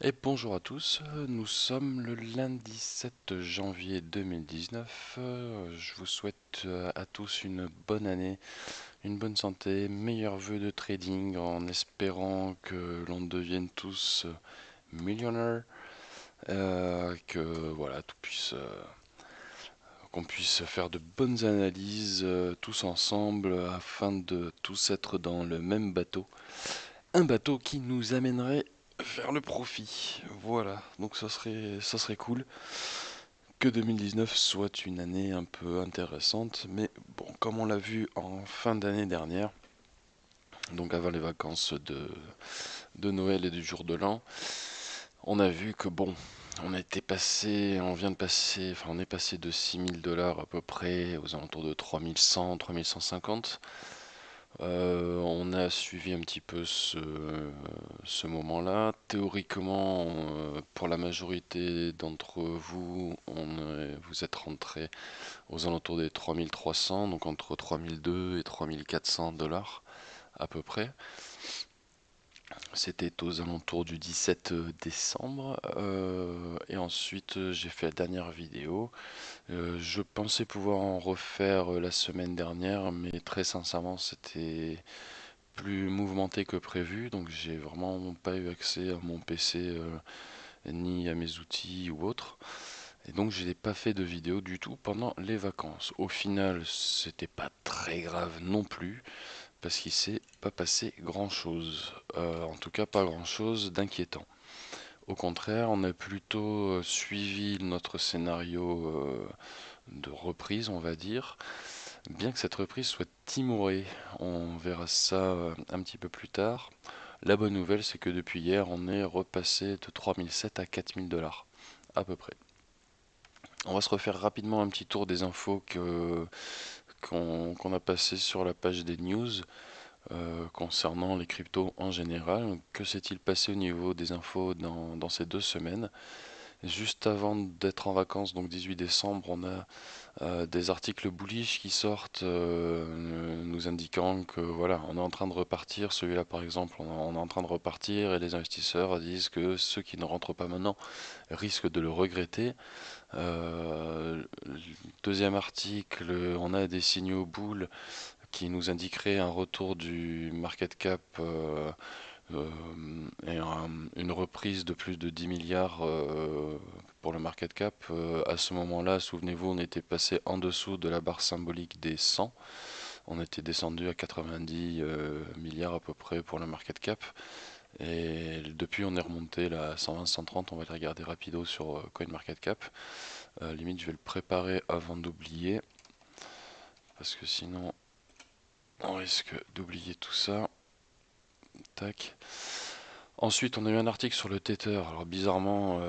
Et bonjour à tous, nous sommes le lundi 7 janvier 2019. Je vous souhaite à tous une bonne année, une bonne santé, meilleurs vœux de trading en espérant que l'on devienne tous millionnaires, que voilà, qu'on puisse faire de bonnes analyses tous ensemble afin de tous être dans le même bateau. Un bateau qui nous amènerait vers le profit. Voilà, donc ça serait cool que 2019 soit une année un peu intéressante. Mais bon, comme on l'a vu en fin d'année dernière, donc avant les vacances de Noël et du jour de l'an, on a vu que bon, on vient de passer, enfin on est passé de 6 000 $ à peu près aux alentours de 3 100, 3 150. On a suivi un petit peu ce moment-là. Théoriquement, pour la majorité d'entre vous, vous êtes rentré aux alentours des 3 300, donc entre 3 200 et 3 400 $ à peu près. C'était aux alentours du 17 décembre. Et ensuite, j'ai fait la dernière vidéo. Je pensais pouvoir en refaire la semaine dernière, mais très sincèrement, c'était plus mouvementé que prévu, donc j'ai vraiment pas eu accès à mon PC ni à mes outils ou autres. Et donc je n'ai pas fait de vidéo du tout pendant les vacances. Au final, c'était pas très grave non plus, parce qu'il s'est pas passé grand chose. En tout cas, pas grand chose d'inquiétant. Au contraire, on a plutôt suivi notre scénario de reprise, on va dire, bien que cette reprise soit timorée. On verra ça un petit peu plus tard. La bonne nouvelle, c'est que depuis hier, on est repassé de 3 700 à 4 000 $ à peu près. On va se refaire rapidement un petit tour des infos qu'on a passées sur la page des news concernant les cryptos en général. Que s'est-il passé au niveau des infos dans ces 2 semaines? Juste avant d'être en vacances, donc 18 décembre, on a des articles bullish qui sortent nous indiquant que voilà, on est en train de repartir. Celui-là, par exemple, on est en train de repartir et les investisseurs disent que ceux qui ne rentrent pas maintenant risquent de le regretter. Deuxième article, on a des signaux bull qui nous indiqueraient un retour du market cap euh, et une reprise de plus de 10 milliards pour le market cap. À ce moment-là, souvenez-vous, on était passé en dessous de la barre symbolique des 100. On était descendu à 90 milliards à peu près pour le market cap. Et depuis, on est remonté là, à 120, 130. On va le regarder rapido sur CoinMarketCap. Limite, je vais le préparer avant d'oublier. Parce que sinon, on risque d'oublier tout ça. Tac. Ensuite, on a eu un article sur le Tether. Alors bizarrement,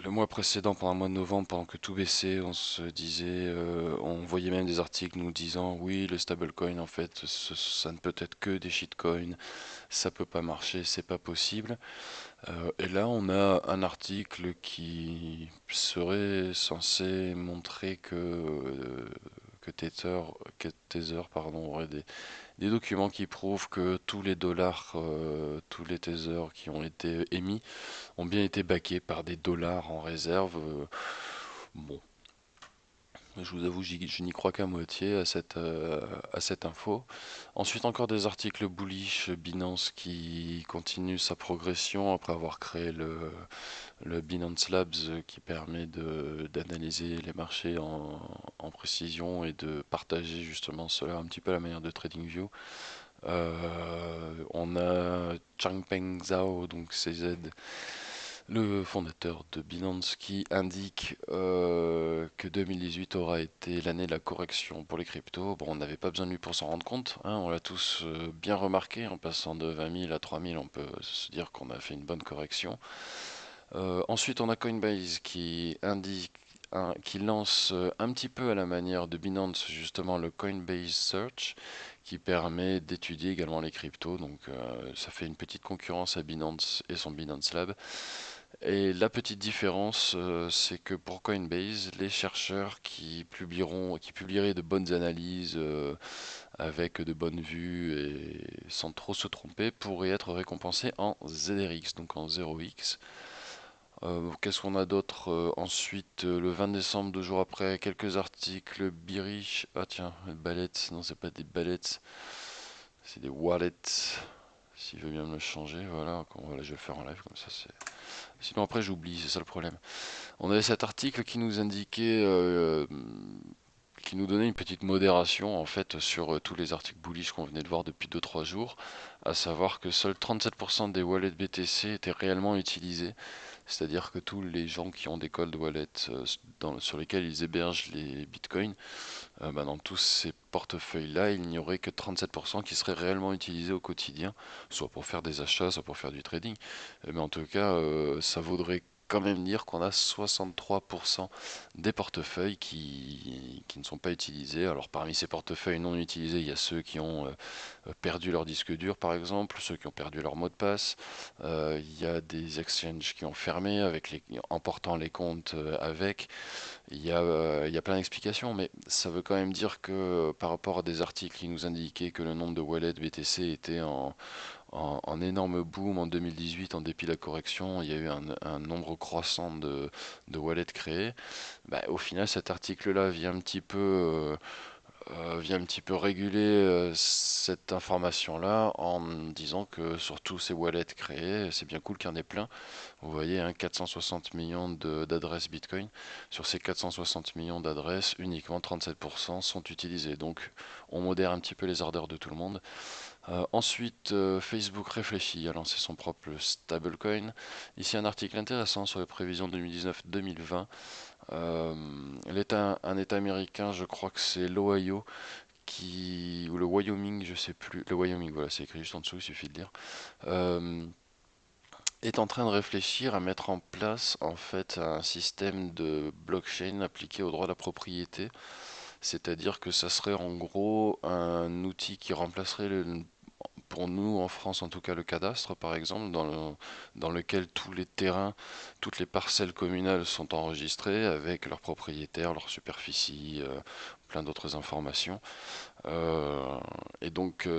le mois précédent, pendant le mois de novembre, pendant que tout baissait, on se disait, on voyait même des articles nous disant, oui, le stablecoin, en fait, ça ne peut être que des shitcoins, ça peut pas marcher, c'est pas possible. Et là, on a un article qui serait censé montrer que Tether, pardon, aurait des documents qui prouvent que tous les dollars, tous les Tethers qui ont été émis ont bien été backés par des dollars en réserve. Bon, je vous avoue, je n'y crois qu'à moitié à cette info. Ensuite, encore des articles bullish, Binance qui continue sa progression après avoir créé le Binance Labs qui permet d'analyser les marchés en précision et de partager justement cela un petit peu à la manière de TradingView. On a Changpeng Zhao, donc CZ, le fondateur de Binance, qui indique que 2018 aura été l'année de la correction pour les cryptos. Bon, on n'avait pas besoin de lui pour s'en rendre compte, hein, on l'a tous bien remarqué, en passant de 20 000 à 3 000, on peut se dire qu'on a fait une bonne correction. Ensuite, on a Coinbase qui indique, qui lance un petit peu à la manière de Binance justement le Coinbase Search qui permet d'étudier également les cryptos. Donc ça fait une petite concurrence à Binance et son Binance Lab. Et la petite différence, c'est que pour Coinbase, les chercheurs qui publieraient de bonnes analyses avec de bonnes vues et sans trop se tromper, pourraient être récompensés en ZRX, donc en 0x. Qu'est-ce qu'on a d'autre ensuite, le 20 décembre, 2 jours après, quelques articles Birish. Ah tiens, ballets, non, c'est pas des ballets, c'est des wallets. S'il veut bien me le changer, voilà, voilà, je vais le faire en live comme ça. Sinon après j'oublie, c'est ça le problème. On avait cet article qui nous indiquait, qui nous donnait une petite modération en fait sur tous les articles bullish qu'on venait de voir depuis 2 3 jours, à savoir que seuls 37% des wallets BTC étaient réellement utilisés, c'est-à-dire que tous les gens qui ont des cold wallets sur lesquels ils hébergent les bitcoins, bah, dans tous ces portefeuilles-là, il n'y aurait que 37% qui seraient réellement utilisés au quotidien, soit pour faire des achats, soit pour faire du trading. Mais en tout cas, ça vaudrait quand même dire qu'on a 63% des portefeuilles qui ne sont pas utilisés. Alors parmi ces portefeuilles non utilisés, il y a ceux qui ont perdu leur disque dur par exemple, ceux qui ont perdu leur mot de passe. Il y a des exchanges qui ont fermé emportant les comptes avec. Il y a plein d'explications, mais ça veut quand même dire que par rapport à des articles qui nous indiquaient que le nombre de wallets BTC était en énorme boom en 2018, en dépit de la correction, il y a eu un nombre croissant de wallets créés. Bah, au final, cet article-là vient un petit peu réguler cette information-là en disant que sur tous ces wallets créés, c'est bien cool qu'il y en ait plein. Vous voyez, hein, 460 millions d'adresses Bitcoin. Sur ces 460 millions d'adresses, uniquement 37% sont utilisées. Donc, on modère un petit peu les ardeurs de tout le monde. Ensuite, Facebook réfléchit à lancer son propre stablecoin. Ici, un article intéressant sur les prévisions 2019-2020. Un État américain, je crois que c'est l'Ohio, ou le Wyoming, je sais plus. Le Wyoming, voilà, c'est écrit juste en dessous, il suffit de lire. Euh, est en train de réfléchir à mettre en place en fait un système de blockchain appliqué au droit de la propriété. C'est-à-dire que ça serait en gros un outil qui remplacerait pour nous en France en tout cas le cadastre par exemple, dans lequel tous les terrains, toutes les parcelles communales sont enregistrées avec leurs propriétaires, leur superficie, plein d'autres informations. Euh, et donc,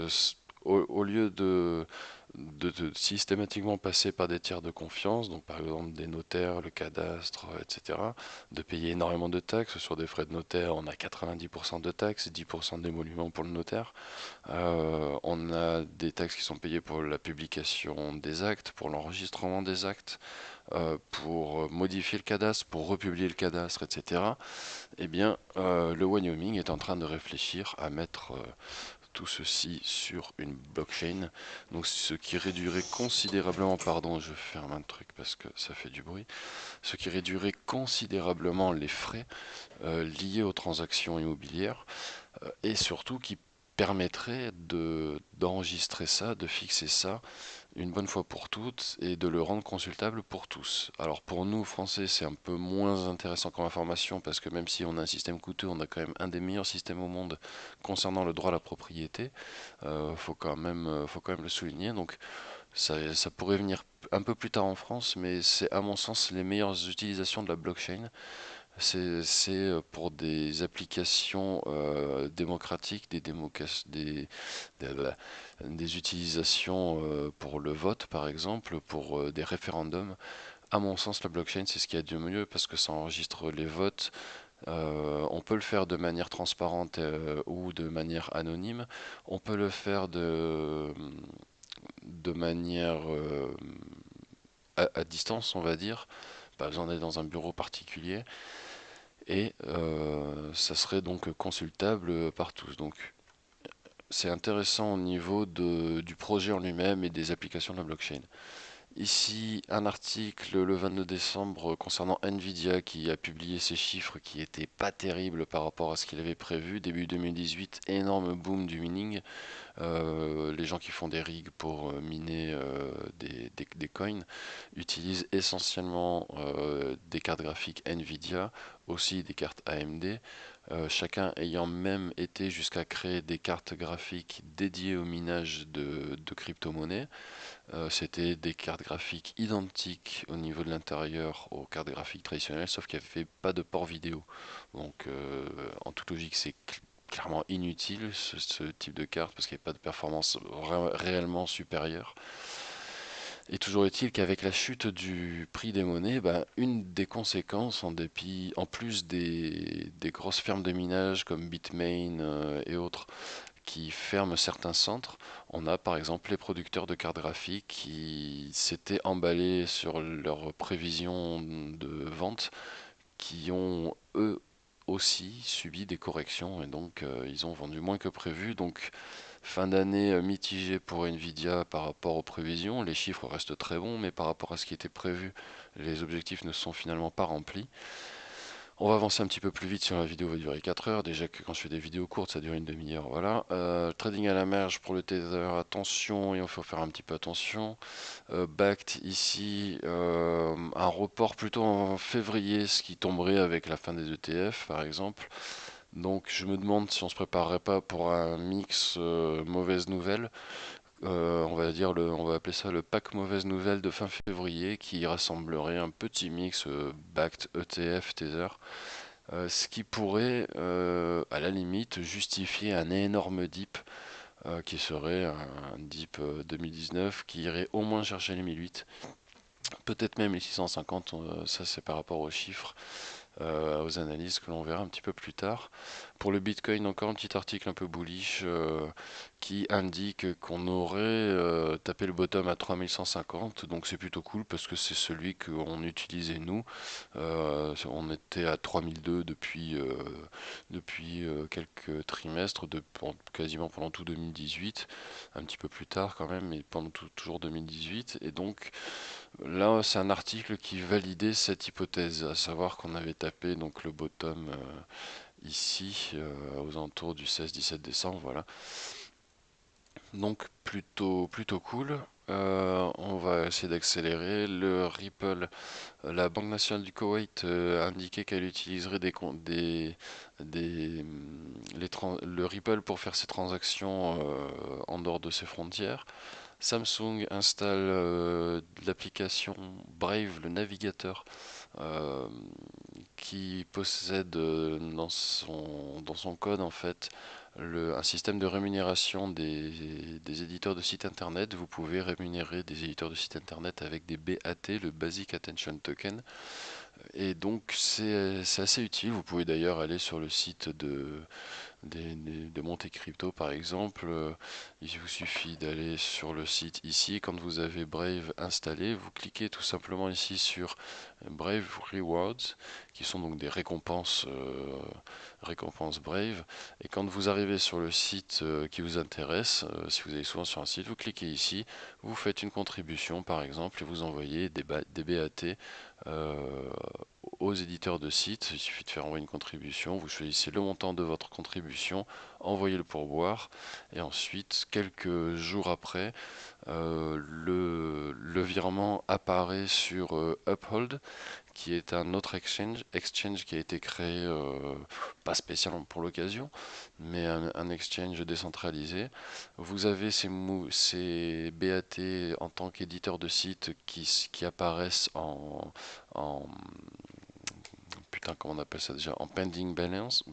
au lieu de systématiquement passer par des tiers de confiance, donc par exemple des notaires, le cadastre, etc., de payer énormément de taxes sur des frais de notaire, on a 90% de taxes, 10% d'émolument pour le notaire. On a des taxes qui sont payées pour la publication des actes, pour l'enregistrement des actes, pour modifier le cadastre, pour republier le cadastre, etc. Eh bien, le Wyoming est en train de réfléchir à mettre tout ceci sur une blockchain, donc ce qui réduirait considérablement, pardon, je ferme un truc parce que ça fait du bruit, ce qui réduirait considérablement les frais liés aux transactions immobilières et surtout qui permettrait d'enregistrer ça, de fixer ça une bonne fois pour toutes et de le rendre consultable pour tous. Alors pour nous, Français, c'est un peu moins intéressant comme information parce que même si on a un système coûteux, on a quand même un des meilleurs systèmes au monde concernant le droit à la propriété. Faut quand même le souligner. Donc ça pourrait venir un peu plus tard en France, mais c'est à mon sens les meilleures utilisations de la blockchain. C'est pour des applications démocratiques, des, des utilisations pour le vote, par exemple, pour des référendums. À mon sens, la blockchain, c'est ce qu'il y a de mieux parce que ça enregistre les votes. On peut le faire de manière transparente ou de manière anonyme. On peut le faire de manière à distance, on va dire. Pas besoin d'être dans un bureau particulier et ça serait donc consultable par tous. Donc c'est intéressant au niveau du projet en lui-même et des applications de la blockchain. Ici, un article le 22 décembre concernant Nvidia qui a publié ses chiffres qui étaient pas terribles par rapport à ce qu'il avait prévu. Début 2018, énorme boom du mining. Les gens qui font des rigs pour miner des coins utilisent essentiellement des cartes graphiques Nvidia, aussi des cartes AMD, chacun ayant même été jusqu'à créer des cartes graphiques dédiées au minage de crypto-monnaies. C'était des cartes graphiques identiques au niveau de l'intérieur aux cartes graphiques traditionnelles, sauf qu'il n'y avait pas de port vidéo. Donc, en toute logique, c'est clairement inutile ce type de carte parce qu'il n'y a pas de performance réellement supérieure. Et toujours est-il qu'avec la chute du prix des monnaies, bah, une des conséquences, en plus des grosses fermes de minage comme Bitmain et autres, qui ferment certains centres, on a par exemple les producteurs de cartes graphiques qui s'étaient emballés sur leurs prévisions de vente, qui ont eux aussi subi des corrections et donc ils ont vendu moins que prévu. Donc fin d'année mitigée pour Nvidia par rapport aux prévisions. Les chiffres restent très bons, mais par rapport à ce qui était prévu, les objectifs ne sont finalement pas remplis. On va avancer un petit peu plus vite si la vidéo va durer 4 heures. Déjà que quand je fais des vidéos courtes, ça dure une demi-heure. Voilà. Trading à la marge pour le Tether, attention, il faut faire un petit peu attention. Bact ici, un report plutôt en février, ce qui tomberait avec la fin des ETF par exemple. Donc je me demande si on se préparerait pas pour un mix mauvaise nouvelle. On va appeler ça le pack mauvaise nouvelle de fin février qui rassemblerait un petit mix Bact, ETF, Tether. Ce qui pourrait, à la limite, justifier un énorme dip qui serait un dip 2019 qui irait au moins chercher les 1008, peut-être même les 650, ça c'est par rapport aux chiffres, aux analyses que l'on verra un petit peu plus tard. Pour le Bitcoin, encore un petit article un peu bullish qui indique qu'on aurait tapé le bottom à 3150, donc c'est plutôt cool parce que c'est celui qu'on utilisait nous. On était à 3002 depuis quelques trimestres, quasiment pendant tout 2018, un petit peu plus tard quand même, mais pendant toujours 2018. Et donc là, c'est un article qui validait cette hypothèse, à savoir qu'on avait tapé donc le bottom ici aux alentours du 16-17 décembre, voilà. Donc plutôt cool. On va essayer d'accélérer. Le Ripple, la Banque nationale du Koweït indiquait qu'elle utiliserait le Ripple pour faire ses transactions en dehors de ses frontières. Samsung installe l'application Brave, le navigateur, euh, qui possède dans son code en fait un système de rémunération des éditeurs de sites internet. Vous pouvez rémunérer des éditeurs de sites internet avec des BAT, le Basic Attention Token. Et donc c'est assez utile. Vous pouvez d'ailleurs aller sur le site de Monte Crypto par exemple. Il vous suffit d'aller sur le site ici. Quand vous avez Brave installé, vous cliquez tout simplement ici sur Brave Rewards, qui sont donc des récompenses Brave. Et quand vous arrivez sur le site qui vous intéresse, si vous allez souvent sur un site, vous cliquez ici, vous faites une contribution par exemple et vous envoyez des BAT aux éditeurs de sites. Il suffit de faire envoyer une contribution, vous choisissez le montant de votre contribution, envoyez le pourboire et ensuite quelques jours après le virement apparaît sur Uphold, qui est un autre exchange qui a été créé, pas spécialement pour l'occasion, mais un exchange décentralisé. Vous avez ces BAT en tant qu'éditeur de site qui apparaissent en putain, comment on appelle ça déjà, en pending balance,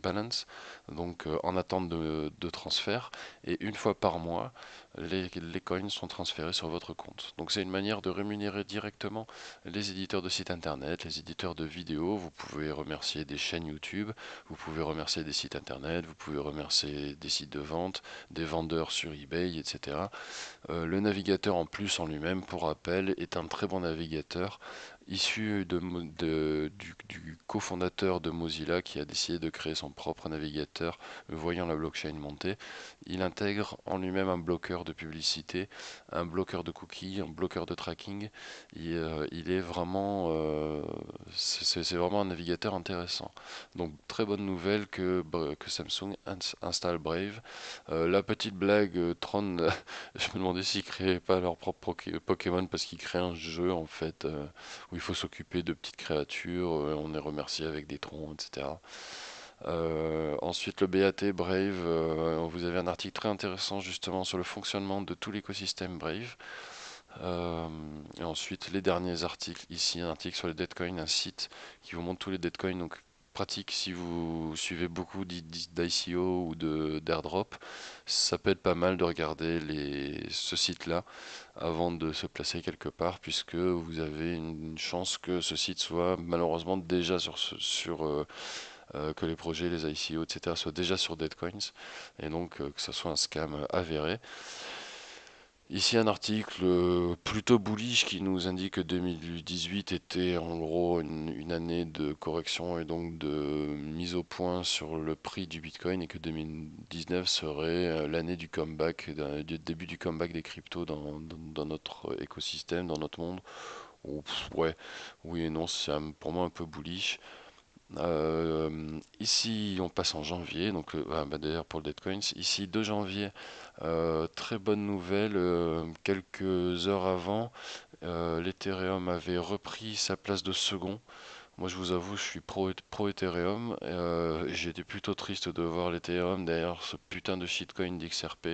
donc en attente de transfert. Et une fois par mois, les coins sont transférés sur votre compte. Donc c'est une manière de rémunérer directement les éditeurs de sites internet, les éditeurs de vidéos. Vous pouvez remercier des chaînes YouTube, vous pouvez remercier des sites internet, vous pouvez remercier des sites de vente, des vendeurs sur eBay, etc. Le navigateur en plus en lui-même, pour rappel, est un très bon navigateur issu du cofondateur de Mozilla qui a décidé de créer son propre navigateur voyant la blockchain monter. Il intègre en lui-même un bloqueur de publicité, un bloqueur de cookies, un bloqueur de tracking. Il est vraiment, c'est vraiment un navigateur intéressant. Donc très bonne nouvelle que Samsung installe Brave. La petite blague, Tron, je me demandais s'ils créaient pas leur propre Pokémon parce qu'ils créent un jeu en fait où il faut s'occuper de petites créatures, on est remercié avec des troncs, etc. Ensuite, le BAT Brave, vous avez un article très intéressant justement sur le fonctionnement de tout l'écosystème Brave. Euh, et ensuite, les derniers articles, ici un article sur les deadcoins, un site qui vous montre tous les deadcoins, donc pratique si vous suivez beaucoup d'ICO ou d'airdrop, ça peut être pas mal de regarder ce site-là avant de se placer quelque part, puisque vous avez une chance que ce site soit malheureusement déjà que les projets, les ICO, etc. soient déjà sur Deadcoins, et donc que ça soit un scam avéré. Ici un article plutôt bullish qui nous indique que 2018 était en gros une année de correction et donc de mise au point sur le prix du Bitcoin, et que 2019 serait l'année du comeback, du début du comeback des cryptos dans notre écosystème, dans notre monde. Ouais, oui et non, c'est pour moi un peu bullish. Ici, on passe en janvier, donc d'ailleurs pour le Deadcoins, ici 2 janvier, très bonne nouvelle, quelques heures avant, l'Ethereum avait repris sa place de second. Moi, je vous avoue, je suis pro Ethereum. J'étais plutôt triste de voir l'Ethereum derrière ce putain de shitcoin d'XRP,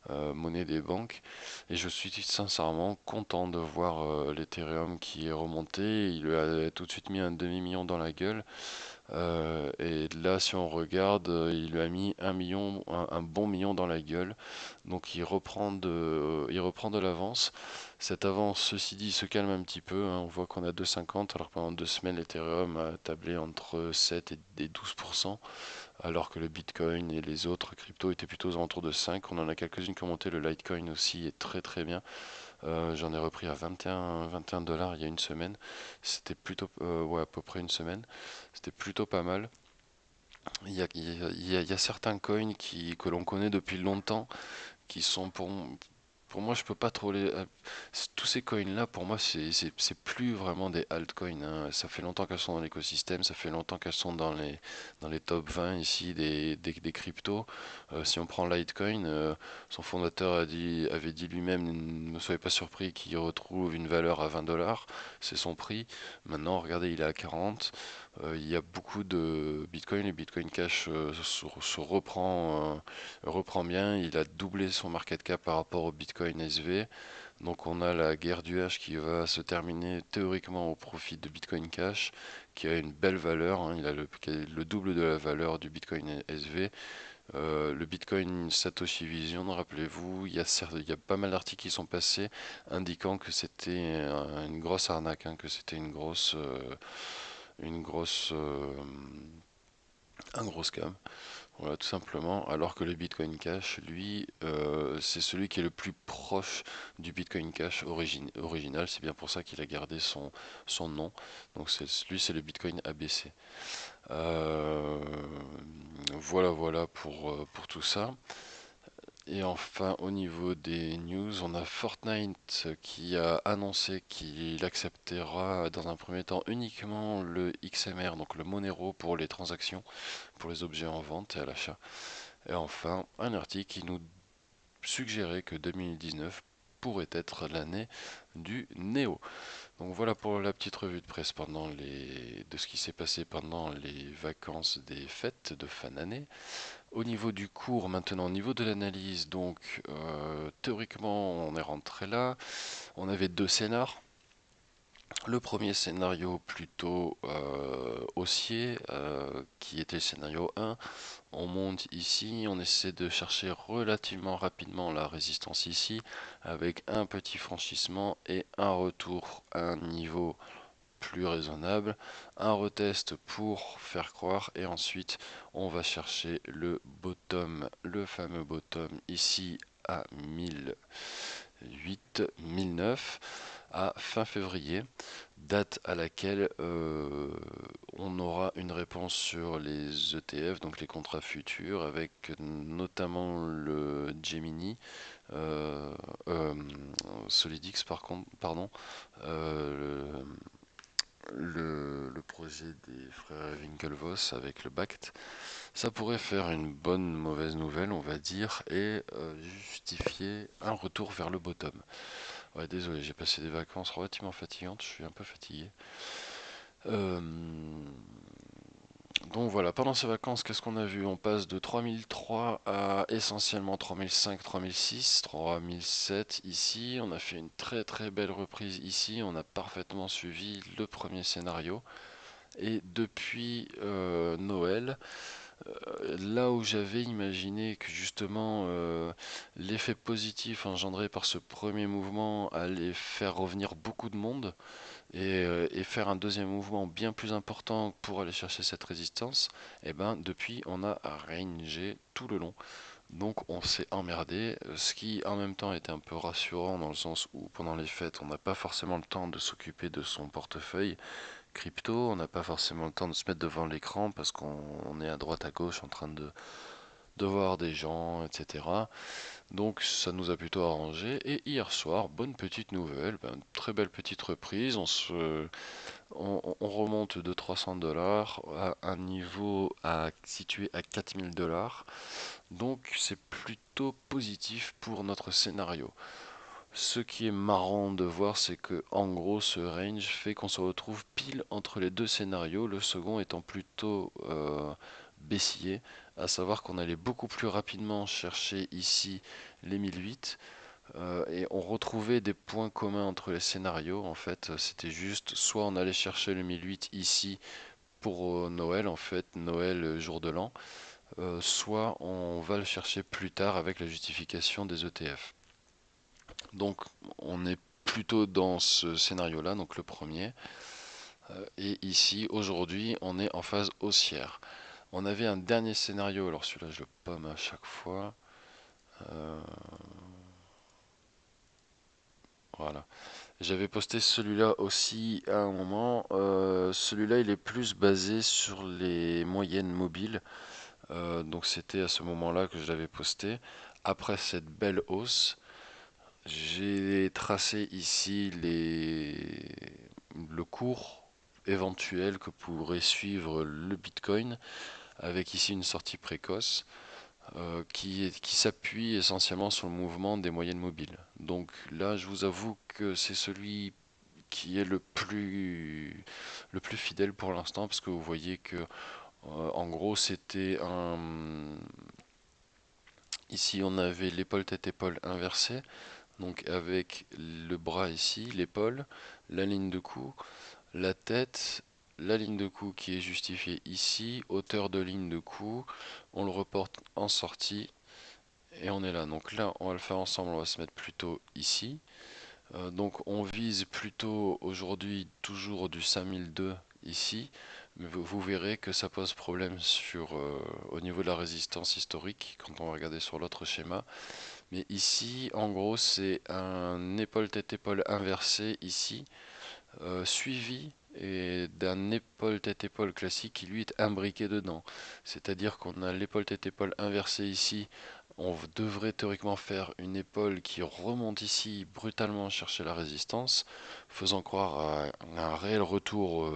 monnaie des banques. Et je suis sincèrement content de voir l'Ethereum qui est remonté. Il lui a tout de suite mis un demi-million dans la gueule. Et là, si on regarde, il lui a mis un million, un bon million dans la gueule. Donc il reprend de l'avance. Cette avance, ceci dit, se calme un petit peu, hein. On voit qu'on a 2,50 alors que pendant 2 semaines, l'Ethereum a tablé entre 7 et 12%, alors que le Bitcoin et les autres cryptos étaient plutôt aux alentours de 5. On en a quelques-unes qui ont monté. Le Litecoin aussi est très très bien. J'en ai repris à 21 dollars il y a une semaine. C'était plutôt, ouais, à peu près une semaine. C'était plutôt pas mal. Il y a certains coins que l'on connaît depuis longtemps qui sont pour moi, je peux pas trop les. Tous ces coins-là, pour moi, c'est plus vraiment des altcoins, hein. Ça fait longtemps qu'elles sont dans l'écosystème, ça fait longtemps qu'elles sont dans les top 20 ici des cryptos. Si on prend Litecoin, son fondateur avait dit lui-même, ne soyez pas surpris qu'il retrouve une valeur à 20 dollars, c'est son prix. Maintenant, regardez, il est à 40. Il y a beaucoup de Bitcoin, le Bitcoin Cash reprend bien. Il a doublé son market cap par rapport au Bitcoin SV. Donc on a la guerre du hash qui va se terminer théoriquement au profit de Bitcoin Cash, qui a une belle valeur, hein. Il a le double de la valeur du Bitcoin SV. Le Bitcoin Satoshi Vision, rappelez-vous, il y a pas mal d'articles qui sont passés indiquant que c'était une grosse arnaque, hein, que c'était une grosse, un gros scam. Voilà, tout simplement. Alors que le Bitcoin Cash, lui, c'est celui qui est le plus proche du Bitcoin Cash original. C'est bien pour ça qu'il a gardé son nom. Donc lui, c'est le Bitcoin ABC. Euh, voilà pour tout ça. Et enfin, au niveau des news, on a Fortnite qui a annoncé qu'il acceptera dans un premier temps uniquement le XMR, donc le Monero pour les transactions, pour les objets en vente et à l'achat. Et enfin, un article qui nous suggérait que 2019 pourrait être l'année du Néo. Donc voilà pour la petite revue de presse de ce qui s'est passé pendant les vacances des fêtes de fin d'année. Au niveau du cours, maintenant, au niveau de l'analyse, donc théoriquement, on est rentré là. On avait deux scénars. Le premier scénario plutôt haussier, qui était le scénario 1. On monte ici, on essaie de chercher relativement rapidement la résistance ici, avec un petit franchissement et un retour à un niveau plus raisonnable, un retest pour faire croire, et ensuite on va chercher le bottom, le fameux bottom ici à 1008, 1009 à fin février, date à laquelle on aura une réponse sur les ETF, donc les contrats futurs, avec notamment le Gemini, euh, euh, Solidix par contre, pardon, euh, le projet des frères Winklevoss avec le BACT. Ça pourrait faire une bonne mauvaise nouvelle, on va dire, et justifier un retour vers le bottom. Ouais, désolé, j'ai passé des vacances relativement fatigantes, je suis un peu fatigué. Euh, Donc voilà, pendant ces vacances, qu'est-ce qu'on a vu? On passe de 3003 à essentiellement 3005, 3006, 3007 ici. On a fait une très très belle reprise ici. On a parfaitement suivi le premier scénario. Et depuis Noël, là où j'avais imaginé que justement l'effet positif engendré par ce premier mouvement allait faire revenir beaucoup de monde, et faire un deuxième mouvement bien plus important pour aller chercher cette résistance, et ben depuis on a rangé tout le long. Donc on s'est emmerdé, ce qui en même temps était un peu rassurant dans le sens où pendant les fêtes on n'a pas forcément le temps de s'occuper de son portefeuille crypto, on n'a pas forcément le temps de se mettre devant l'écran parce qu'on est à droite à gauche en train de voir des gens, etc. Donc ça nous a plutôt arrangé. Et hier soir, bonne petite nouvelle, ben, très belle petite reprise. On remonte de 300 dollars à un niveau situé à 4000 dollars. Donc c'est plutôt positif pour notre scénario. Ce qui est marrant de voir, c'est que en gros, ce range fait qu'on se retrouve pile entre les deux scénarios, le second étant plutôt baissier, à savoir qu'on allait beaucoup plus rapidement chercher ici les 1008, et on retrouvait des points communs entre les scénarios. En fait, c'était juste soit on allait chercher le 1008 ici pour Noël, en fait, Noël jour de l'an, soit on va le chercher plus tard avec la justification des ETF. Donc on est plutôt dans ce scénario-là, donc le premier. Et ici, aujourd'hui, on est en phase haussière. On avait un dernier scénario, alors celui-là je le pomme à chaque fois. Euh, voilà. J'avais posté celui-là aussi à un moment. Celui-là, il est plus basé sur les moyennes mobiles. Donc c'était à ce moment-là que je l'avais posté. Après cette belle hausse, j'ai tracé ici le cours éventuel que pourrait suivre le Bitcoin, avec ici une sortie précoce qui s'appuie essentiellement sur le mouvement des moyennes mobiles. Donc là, je vous avoue que c'est celui qui est le plus fidèle pour l'instant, parce que vous voyez que en gros c'était un... Ici on avait l'épaule tête-épaule inversée, donc avec le bras ici, l'épaule, la ligne de cou, la tête, la ligne de cou qui est justifiée ici, hauteur de ligne de cou, on le reporte en sortie et on est là. Donc là, on va le faire ensemble, on va se mettre plutôt ici. Donc on vise plutôt aujourd'hui toujours du 5002 ici, mais vous verrez que ça pose problème au niveau de la résistance historique quand on va regarder sur l'autre schéma. Mais ici, en gros, c'est un épaule-tête-épaule inversé ici, suivi d'un épaule-tête-épaule classique qui lui est imbriqué dedans. C'est-à-dire qu'on a l'épaule-tête-épaule inversé ici. On devrait théoriquement faire une épaule qui remonte ici brutalement chercher la résistance, faisant croire à un réel retour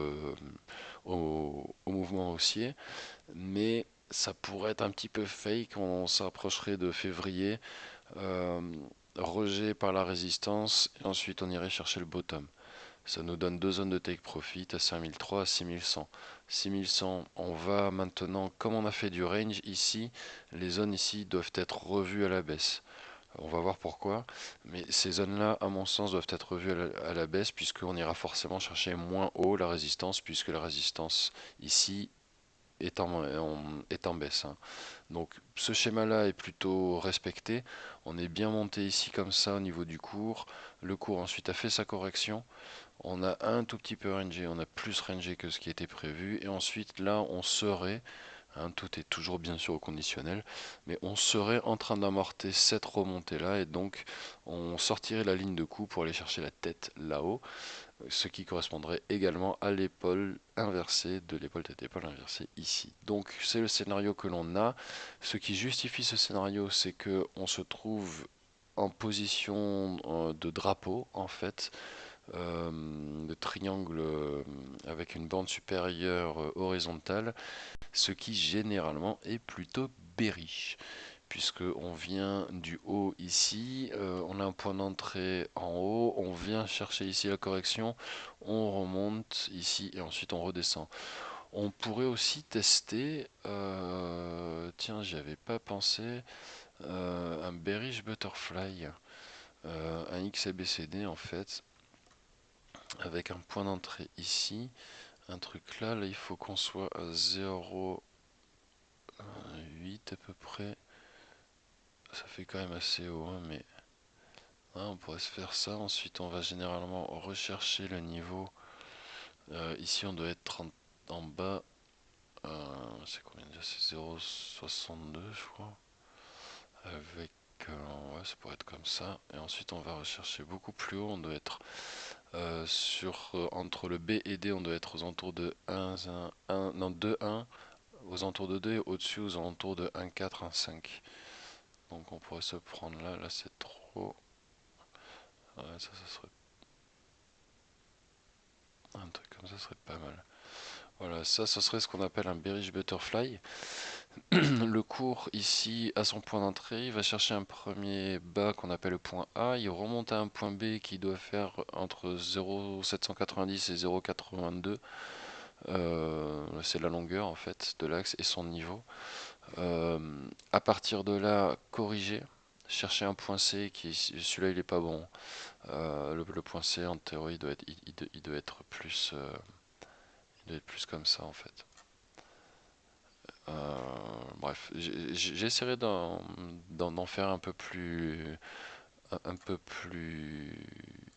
au mouvement haussier. Mais ça pourrait être un petit peu fake, on s'approcherait de février, euh, rejet par la résistance, et ensuite on irait chercher le bottom. Ça nous donne deux zones de take profit à 5003 à 6100. 6100, on va maintenant, comme on a fait du range ici, les zones ici doivent être revues à la baisse. On va voir pourquoi, mais ces zones-là, à mon sens, doivent être revues à la baisse puisqu'on ira forcément chercher moins haut la résistance, puisque la résistance ici est en baisse, hein. Donc ce schéma-là est plutôt respecté. On est bien monté ici comme ça au niveau du cours. Le cours ensuite a fait sa correction. On a un tout petit peu rangé, on a plus rangé que ce qui était prévu. Et ensuite là on serait, hein, tout est toujours bien sûr au conditionnel, mais on serait en train d'amorter cette remontée-là. Et donc on sortirait la ligne de coup pour aller chercher la tête là-haut, ce qui correspondrait également à l'épaule inversée de l'épaule tête-épaule inversée ici. Donc c'est le scénario que l'on a. Ce qui justifie ce scénario, c'est que on se trouve en position de drapeau en fait, de triangle avec une bande supérieure horizontale, ce qui généralement est plutôt bearish puisque on vient du haut ici, on a un point d'entrée en haut, on vient chercher ici la correction, on remonte ici et ensuite on redescend. On pourrait aussi tester, tiens, j'y avais pas pensé, un Bearish Butterfly, un XABCD en fait, avec un point d'entrée ici, un truc là, il faut qu'on soit à 0,8 à peu près, ça fait quand même assez haut, hein, mais hein, on pourrait se faire ça, ensuite on va généralement rechercher le niveau, ici on doit être 30 en bas, c'est combien déjà, c'est 0,62 je crois. Avec, ouais, ça pourrait être comme ça. Et ensuite, on va rechercher beaucoup plus haut. On doit être entre le B et D, on doit être aux alentours de 1, non, 2, 1, aux alentours de 2 et au-dessus, aux alentours de 1, 4, 1, 5. Donc, on pourrait se prendre là. Là, c'est trop. Ouais, ça serait. Un truc comme ça serait pas mal. Voilà, ça, ce serait ce qu'on appelle un bearish butterfly. Le cours ici à son point d'entrée, il va chercher un premier bas qu'on appelle le point A, il remonte à un point B qui doit faire entre 0,790 et 0,82. C'est la longueur en fait de l'axe et son niveau. Euh, à partir de là, corriger, chercher un point C qui celui-là il est pas bon. Le point C en théorie il doit être plus, il doit être plus comme ça en fait. Bref, j'essaierai d'en faire un peu plus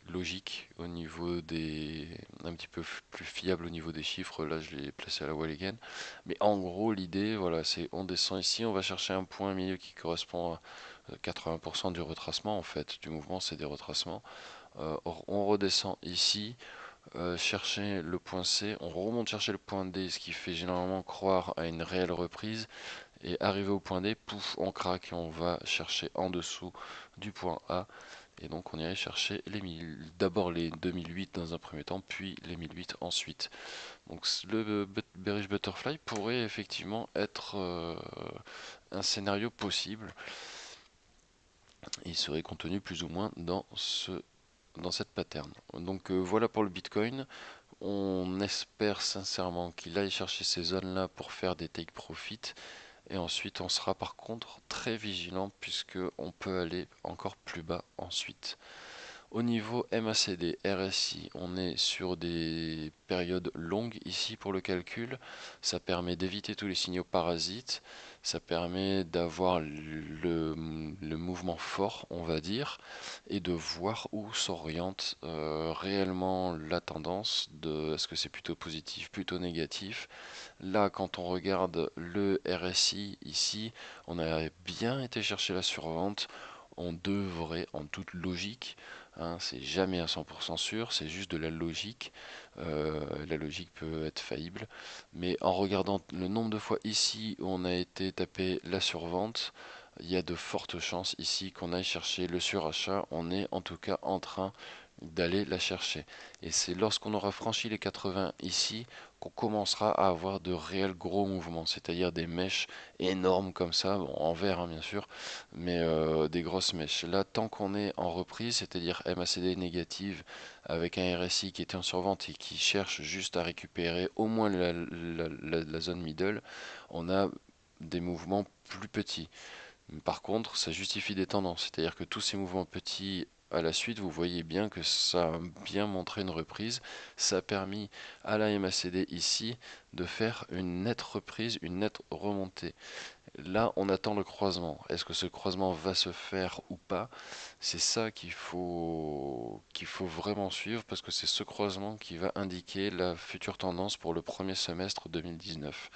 logique au niveau des, un petit peu plus fiable au niveau des chiffres. Là, je l'ai placé à la wall again. Mais en gros, l'idée, voilà, c'est on descend ici, on va chercher un point milieu qui correspond à 80% du retracement en fait, du mouvement, c'est des retracements. On redescend ici, chercher le point C, on remonte chercher le point D, ce qui fait généralement croire à une réelle reprise. Et arrivé au point D, pouf, on craque et on va chercher en dessous du point A. Et donc on irait chercher d'abord les 2008 dans un premier temps, puis les 1008 ensuite. Donc le Bearish Butterfly pourrait effectivement être un scénario possible. Il serait contenu plus ou moins dans cette pattern. Donc voilà pour le Bitcoin. On espère sincèrement qu'il aille chercher ces zones-là pour faire des take profit. Et ensuite, on sera par contre très vigilant puisque on peut aller encore plus bas ensuite. Au niveau MACD, RSI, on est sur des périodes longues ici pour le calcul. Ça permet d'éviter tous les signaux parasites. Ça permet d'avoir le mouvement fort, on va dire, et de voir où s'oriente réellement la tendance. Est-ce que c'est plutôt positif, plutôt négatif. Là, quand on regarde le RSI ici, on a bien été chercher la survente. On devrait, en toute logique, hein, c'est jamais à 100% sûr, c'est juste de la logique. La logique peut être faillible, mais en regardant le nombre de fois ici où on a été tapé la survente, il y a de fortes chances ici qu'on aille chercher le surachat. On est en tout cas en train d'aller la chercher. Et c'est lorsqu'on aura franchi les 80 ici qu'on commencera à avoir de réels gros mouvements, c'est-à-dire des mèches énormes comme ça, bon, en vert hein, bien sûr, mais des grosses mèches. Là, tant qu'on est en reprise, c'est-à-dire MACD négative avec un RSI qui était en survente et qui cherche juste à récupérer au moins la zone middle, on a des mouvements plus petits. Par contre, ça justifie des tendances, c'est-à-dire que tous ces mouvements petits à la suite, vous voyez bien que ça a bien montré une reprise. Ça a permis à la MACD ici de faire une nette reprise, une nette remontée. Là, on attend le croisement. Est-ce que ce croisement va se faire ou pas? C'est ça qu'il faut vraiment suivre parce que c'est ce croisement qui va indiquer la future tendance pour le premier semestre 2019.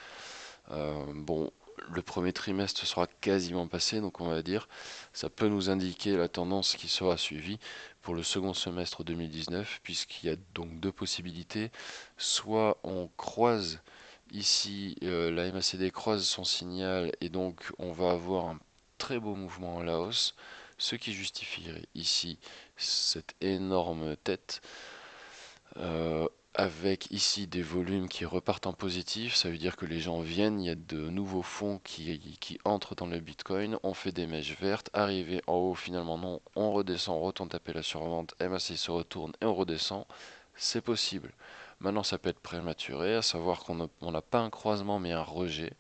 Bon, le premier trimestre sera quasiment passé, donc on va dire, ça peut nous indiquer la tendance qui sera suivie pour le second semestre 2019, puisqu'il y a donc deux possibilités. Soit on croise ici, la MACD croise son signal et donc on va avoir un très beau mouvement à la hausse, ce qui justifierait ici cette énorme tête. Euh, avec ici des volumes qui repartent en positif, ça veut dire que les gens viennent, il y a de nouveaux fonds qui entrent dans le Bitcoin, on fait des mèches vertes, arrivé en haut finalement non, on redescend, on retourne taper la survente, MACD se retourne et on redescend. c'est possible. Maintenant, ça peut être prématuré, à savoir qu'on n'a pas un croisement mais un rejet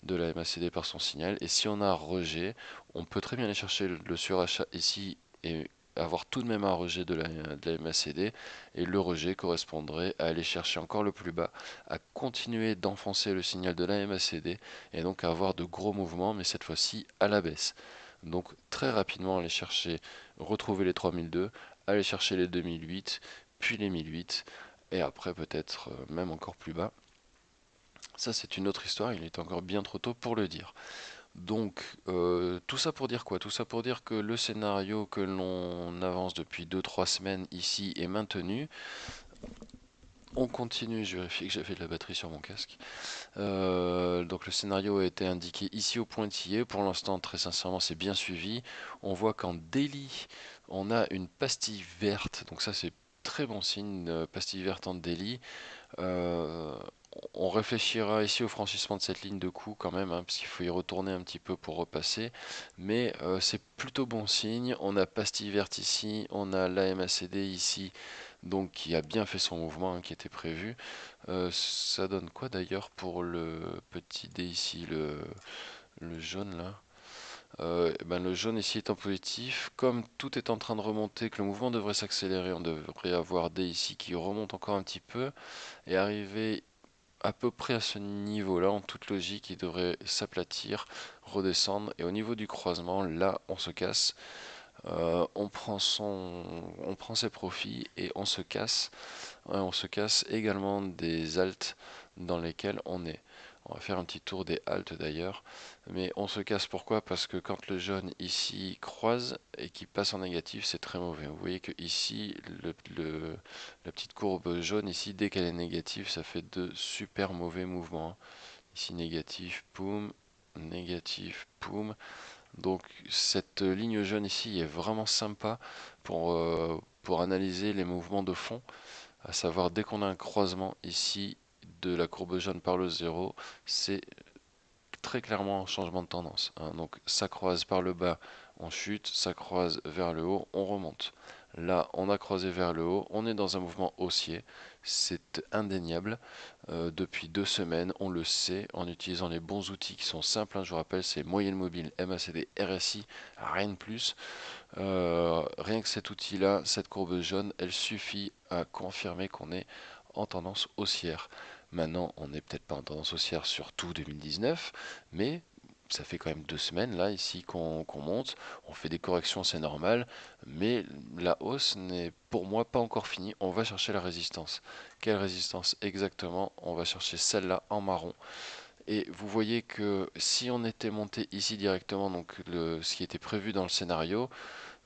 de la MACD par son signal. Et si on a un rejet, on peut très bien aller chercher le surachat ici et avoir tout de même un rejet de la MACD. Et le rejet correspondrait à aller chercher encore le plus bas, à continuer d'enfoncer le signal de la MACD et donc à avoir de gros mouvements, mais cette fois-ci à la baisse. Donc très rapidement aller chercher, retrouver les 3002, aller chercher les 2008, puis les 1008, et après peut-être même encore plus bas. Ça c'est une autre histoire, il est encore bien trop tôt pour le dire. Donc tout ça pour dire quoi? Tout ça pour dire que le scénario que l'on avance depuis 2 3 semaines ici est maintenu. On continue, je vérifie que j'avais de la batterie sur mon casque. Donc le scénario a été indiqué ici au pointillé. Pour l'instant, très sincèrement, c'est bien suivi. On voit qu'en daily, on a une pastille verte. Donc ça, c'est très bon signe, pastille verte en daily. Euh, on réfléchira ici au franchissement de cette ligne de coup quand même, hein, parce qu'il faut y retourner un petit peu pour repasser. Mais c'est plutôt bon signe. On a pastille verte ici, on a l'AMACD ici, donc qui a bien fait son mouvement, hein, qui était prévu. Ça donne quoi d'ailleurs pour le petit dé ici, le jaune là? Ben, le jaune ici étant positif, comme tout est en train de remonter, que le mouvement devrait s'accélérer, on devrait avoir D ici qui remonte encore un petit peu et arriver à peu près à ce niveau-là, en toute logique, il devrait s'aplatir, redescendre et au niveau du croisement, là, on se casse. On prend ses profits et on se casse. On se casse également des haltes dans lesquelles on est. On va faire un petit tour des haltes d'ailleurs. Mais on se casse pourquoi? Parce que quand le jaune ici croise et qui passe en négatif, c'est très mauvais. Vous voyez que ici, la petite courbe jaune ici, dès qu'elle est négative, ça fait de super mauvais mouvements. Ici négatif, poum, négatif, poum. Donc cette ligne jaune ici est vraiment sympa pour analyser les mouvements de fond, à savoir dès qu'on a un croisement ici de la courbe jaune par le zéro, c'est très clairement un changement de tendance, hein. Donc ça croise par le bas, on chute, ça croise vers le haut, on remonte. Là, on a croisé vers le haut, on est dans un mouvement haussier, c'est indéniable. Depuis 2 semaines, on le sait, en utilisant les bons outils qui sont simples, hein, je vous rappelle, c'est moyenne mobile, MACD, RSI, rien de plus. Rien que cet outil-là, cette courbe jaune, elle suffit à confirmer qu'on est en tendance haussière. Maintenant, on n'est peut-être pas en tendance haussière sur tout 2019, mais ça fait quand même 2 semaines là ici qu'on monte. On fait des corrections, c'est normal, mais la hausse n'est pour moi pas encore finie. On va chercher la résistance. Quelle résistance exactement? On va chercher celle-là en marron. Et vous voyez que si on était monté ici directement, donc ce qui était prévu dans le scénario,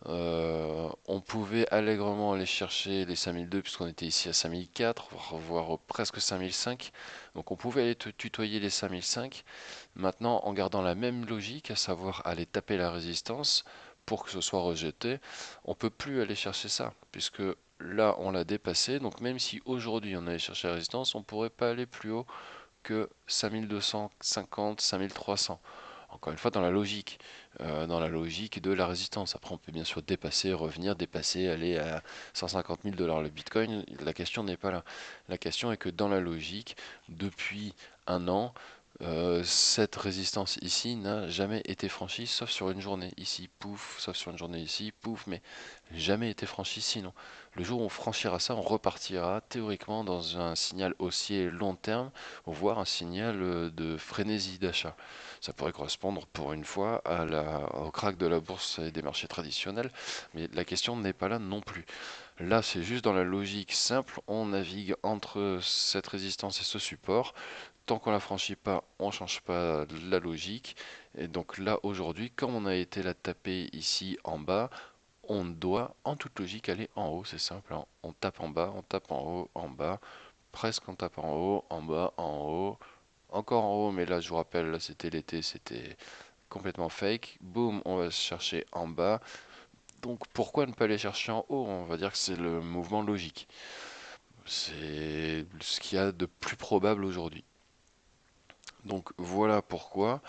on pouvait allègrement aller chercher les 5002 puisqu'on était ici à 5004, voire presque 5005. Donc on pouvait aller tutoyer les 5005. Maintenant, en gardant la même logique, à savoir aller taper la résistance pour que ce soit rejeté, on peut plus aller chercher ça, puisque là on l'a dépassé. Donc même si aujourd'hui on allait chercher la résistance, on ne pourrait pas aller plus haut que 5250, 5300. Encore une fois, dans la logique de la résistance. Après, on peut bien sûr dépasser, revenir, dépasser, aller à 150 000 dollars le Bitcoin. La question n'est pas là. La question est que dans la logique, depuis un an, cette résistance ici n'a jamais été franchie, sauf sur une journée ici, pouf, sauf sur une journée ici, pouf, mais jamais été franchie sinon. Le jour où on franchira ça, on repartira théoriquement dans un signal haussier long terme, voire un signal de frénésie d'achat. Ça pourrait correspondre pour une fois au krach de la bourse et des marchés traditionnels, mais la question n'est pas là non plus. Là, c'est juste dans la logique simple, on navigue entre cette résistance et ce support. Tant qu'on la franchit pas, on change pas la logique. Et donc là, aujourd'hui, comme on a été la taper ici en bas, on doit, en toute logique, aller en haut. C'est simple, hein. On tape en bas, on tape en haut, en bas. Presque on tape en haut, en bas, en haut. Encore en haut, mais là, je vous rappelle, là, c'était l'été, c'était complètement fake. Boum, on va se chercher en bas. Donc pourquoi ne pas aller chercher en haut? On va dire que c'est le mouvement logique. C'est ce qu'il y a de plus probable aujourd'hui. Donc voilà pourquoi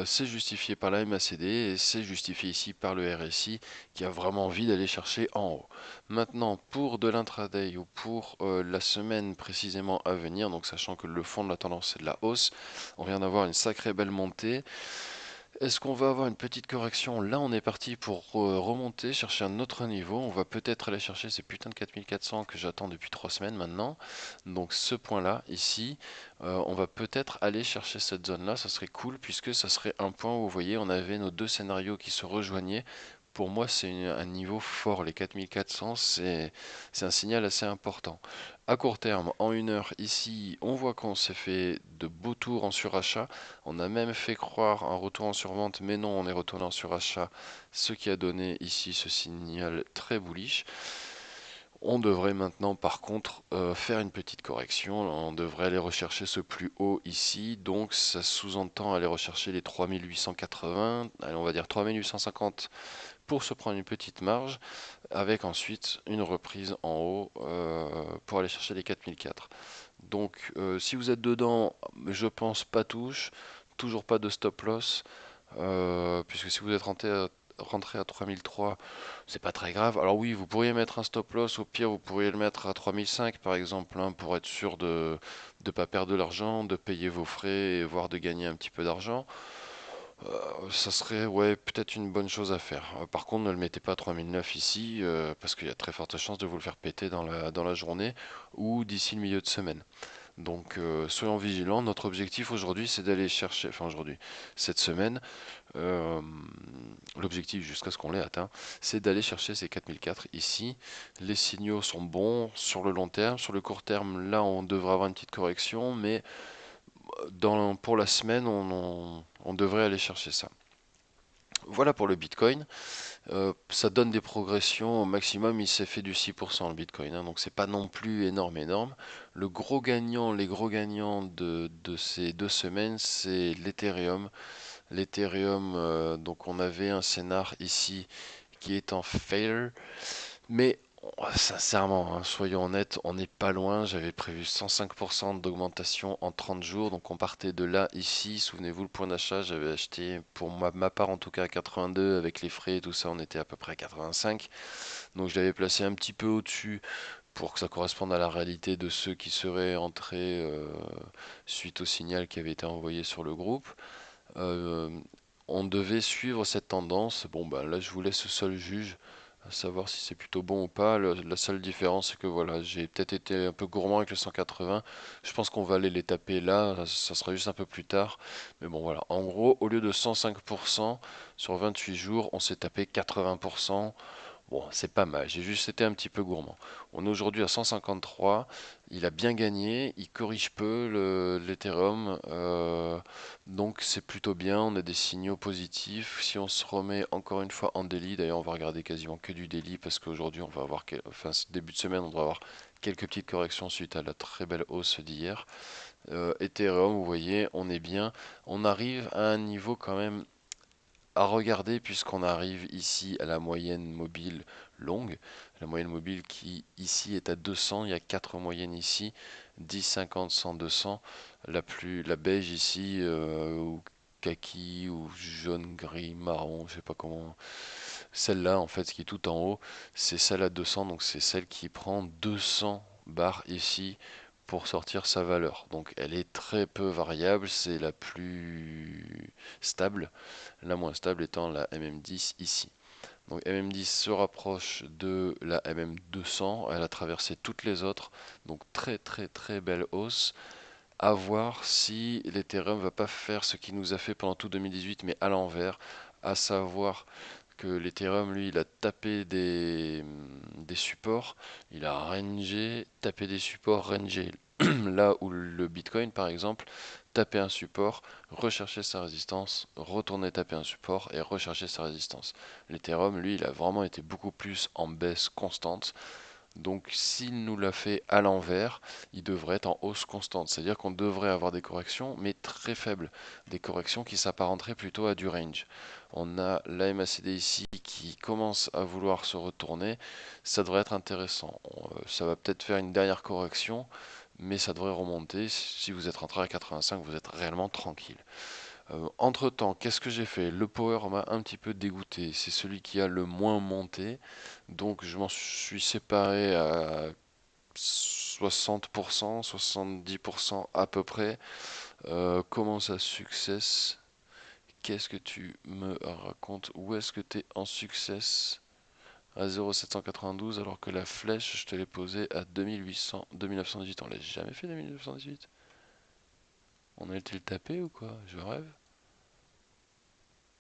c'est justifié par la MACD et c'est justifié ici par le RSI qui a vraiment envie d'aller chercher en haut. Maintenant, pour de l'intraday ou pour la semaine précisément à venir, donc sachant que le fond de la tendance c'est de la hausse, on vient d'avoir une sacrée belle montée. Est-ce qu'on va avoir une petite correction? Là, on est parti pour remonter, chercher un autre niveau. On va peut-être aller chercher ces putains de 4400 que j'attends depuis 3 semaines maintenant. Donc ce point-là, ici, on va peut-être aller chercher cette zone-là. Ça serait cool puisque ça serait un point où vous voyez, on avait nos deux scénarios qui se rejoignaient. Pour moi, c'est un niveau fort. Les 4400, c'est un signal assez important. À court terme, en une heure, ici, on voit qu'on s'est fait de beaux tours en surachat. On a même fait croire un retour en survente, mais non, on est retourné en surachat, ce qui a donné ici ce signal très bullish. On devrait maintenant par contre faire une petite correction, on devrait aller rechercher ce plus haut ici, donc ça sous-entend aller rechercher les 3880, allez, on va dire 3850 pour se prendre une petite marge, avec ensuite une reprise en haut pour aller chercher les 4004. Donc si vous êtes dedans, je pense pas touche, toujours pas de stop loss, puisque si vous êtes rentré à 3003, c'est pas très grave. Alors oui, vous pourriez mettre un stop loss, au pire vous pourriez le mettre à 3005 par exemple, hein, pour être sûr de ne pas perdre de l'argent, de payer vos frais et voire de gagner un petit peu d'argent. Ça serait ouais, peut-être une bonne chose à faire. Par contre, ne le mettez pas à 3009 ici, parce qu'il y a très forte chance de vous le faire péter dans la journée ou d'ici le milieu de semaine. Donc soyons vigilants. Notre objectif aujourd'hui, c'est d'aller chercher, enfin aujourd'hui, cette semaine, euh, l'objectif jusqu'à ce qu'on l'ait atteint, c'est d'aller chercher ces 4004 ici. Les signaux sont bons sur le long terme. Sur le court terme, là, on devrait avoir une petite correction, mais pour la semaine, on devrait aller chercher ça. Voilà pour le Bitcoin. Ça donne des progressions au maximum. Il s'est fait du 6% le Bitcoin, hein, donc c'est pas non plus énorme, énorme. Les gros gagnants de ces 2 semaines, c'est l'Ethereum. L'Ethereum, donc on avait un scénar ici qui est en failure, mais sincèrement, hein, soyons honnêtes, on n'est pas loin. J'avais prévu 105% d'augmentation en 30 jours, donc on partait de là ici. Souvenez-vous, le point d'achat, j'avais acheté pour ma part en tout cas à 82 avec les frais et tout ça, on était à peu près à 85. Donc je l'avais placé un petit peu au-dessus pour que ça corresponde à la réalité de ceux qui seraient entrés suite au signal qui avait été envoyé sur le groupe. Euh, on devait suivre cette tendance. Bon, bah là, je vous laisse seul juge, à savoir si c'est plutôt bon ou pas. La seule différence, c'est que voilà, j'ai peut-être été un peu gourmand avec le 180. Je pense qu'on va aller les taper là. Ça sera juste un peu plus tard. Mais bon, voilà. En gros, au lieu de 105% sur 28 jours, on s'est tapé 80%. Bon, c'est pas mal, j'ai juste été un petit peu gourmand. On est aujourd'hui à 153, il a bien gagné, il corrige peu l'Ethereum, donc c'est plutôt bien, on a des signaux positifs. Si on se remet encore une fois en daily, d'ailleurs on va regarder quasiment que du daily parce qu'aujourd'hui on va avoir, enfin ce début de semaine on devrait avoir quelques petites corrections suite à la très belle hausse d'hier. Ethereum, vous voyez, on est bien, on arrive à un niveau quand même à regarder puisqu'on arrive ici à la moyenne mobile longue, la moyenne mobile qui ici est à 200, il y a 4 moyennes ici, 10, 50, 100, 200, la beige ici, ou kaki, ou jaune, gris, marron, je sais pas comment, celle-là en fait qui est tout en haut, c'est celle à 200, donc c'est celle qui prend 200 barres ici pour sortir sa valeur. Donc elle est très peu variable, c'est la plus stable, la moins stable étant la MM10 ici. Donc MM10 se rapproche de la MM200, elle a traversé toutes les autres, donc très très très belle hausse. À voir si l'Ethereum va pas faire ce qu'il nous a fait pendant tout 2018, mais à l'envers, à savoir que l'Ethereum, lui, il a tapé des supports, il a rangé, tapé des supports, rangé. Là où le Bitcoin, par exemple, tapait un support, recherchait sa résistance, retournait taper un support et recherchait sa résistance. L'Ethereum, lui, il a vraiment été beaucoup plus en baisse constante. Donc s'il nous l'a fait à l'envers, il devrait être en hausse constante. C'est-à-dire qu'on devrait avoir des corrections, mais très faibles. Des corrections qui s'apparenteraient plutôt à du range. On a la MACD ici qui commence à vouloir se retourner. Ça devrait être intéressant. Ça va peut-être faire une dernière correction, mais ça devrait remonter. Si vous êtes rentré à 85, vous êtes réellement tranquille. Entre-temps, qu'est-ce que j'ai fait? Le power m'a un petit peu dégoûté. C'est celui qui a le moins monté. Donc je m'en suis séparé à 60%, 70% à peu près. Comment ça success? Qu'est-ce que tu me racontes? Où est-ce que tu es en success? À 0,792 alors que la flèche, je te l'ai posée à 2800, 2918. On l'a jamais fait 2918? On a été le taper ou quoi? Je rêve?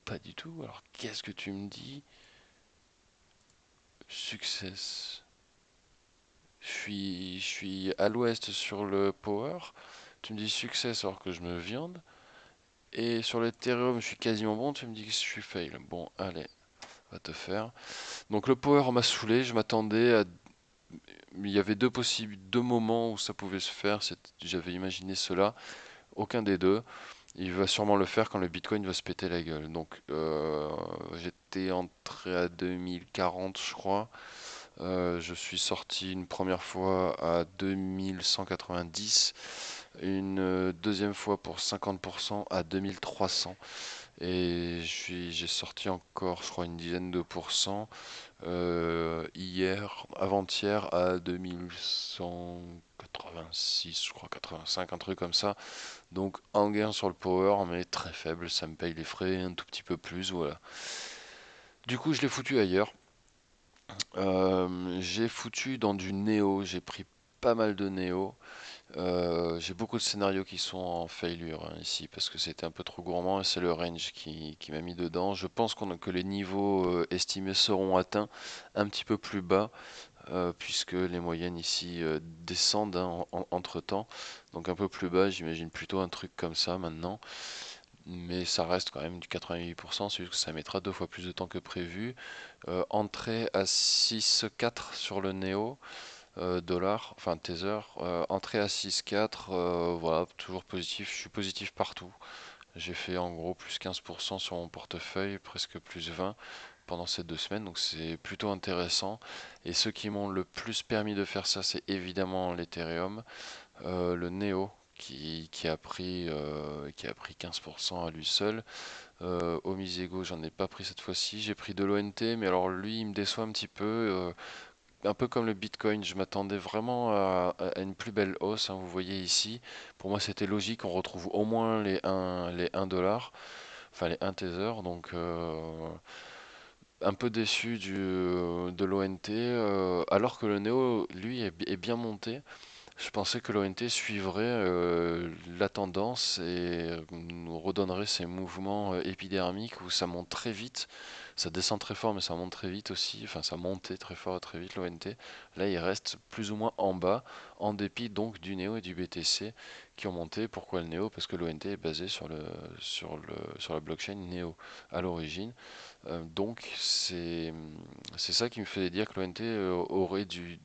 Pas du tout. Alors qu'est-ce que tu me dis? Success. Je suis à l'ouest sur le power. Tu me dis success alors que je me viande. Et sur l'Ethereum, je suis quasiment bon. Tu me dis que je suis fail. Bon, allez, va te faire. Donc le power m'a saoulé. Je m'attendais à. Il y avait deux moments où ça pouvait se faire. J'avais imaginé cela. Aucun des deux. Il va sûrement le faire quand le Bitcoin va se péter la gueule. Donc j'étais entré à 2040, je crois. Je suis sorti une première fois à 2190, une deuxième fois pour 50% à 2300 et j'ai sorti encore, je crois, une dizaine de pourcents hier, avant-hier à 2186, je crois 85, un truc comme ça. Donc un gain sur le power, mais très faible, ça me paye les frais un tout petit peu plus, voilà. Du coup, je l'ai foutu ailleurs. J'ai foutu dans du néo, j'ai pris pas mal de néo. J'ai beaucoup de scénarios qui sont en failure hein, ici parce que c'était un peu trop gourmand et c'est le range qui m'a mis dedans. Je pense que les niveaux estimés seront atteints un petit peu plus bas puisque les moyennes ici descendent hein, entre-temps. Donc un peu plus bas, j'imagine plutôt un truc comme ça maintenant. Mais ça reste quand même du 88%, c'est juste que ça mettra deux fois plus de temps que prévu. Entrée à 6,4 sur le Neo dollar, enfin Tether. Entrée à 6,4, voilà, toujours positif. Je suis positif partout. J'ai fait en gros plus 15% sur mon portefeuille, presque plus 20 pendant ces 2 semaines, donc c'est plutôt intéressant. Et ceux qui m'ont le plus permis de faire ça, c'est évidemment l'Ethereum, le Neo qui a pris 15% à lui seul. Omisego, j'en ai pas pris cette fois-ci. J'ai pris de l'ONT, mais alors lui, il me déçoit un petit peu. Un peu comme le Bitcoin, je m'attendais vraiment à une plus belle hausse, hein, vous voyez ici. Pour moi, c'était logique. On retrouve au moins les 1 dollar, enfin les 1 Tether. Donc, un peu déçu de l'ONT, alors que le Neo, lui, est bien monté. Je pensais que l'ONT suivrait la tendance et nous redonnerait ces mouvements épidermiques où ça monte très vite, ça descend très fort mais ça monte très vite aussi, enfin ça montait très fort et très vite l'ONT. Là il reste plus ou moins en bas, en dépit donc du Néo et du BTC qui ont monté. Pourquoi le Néo? Parce que l'ONT est basé sur la blockchain Néo à l'origine. Donc c'est ça qui me fait dire que l'ONT aurait dû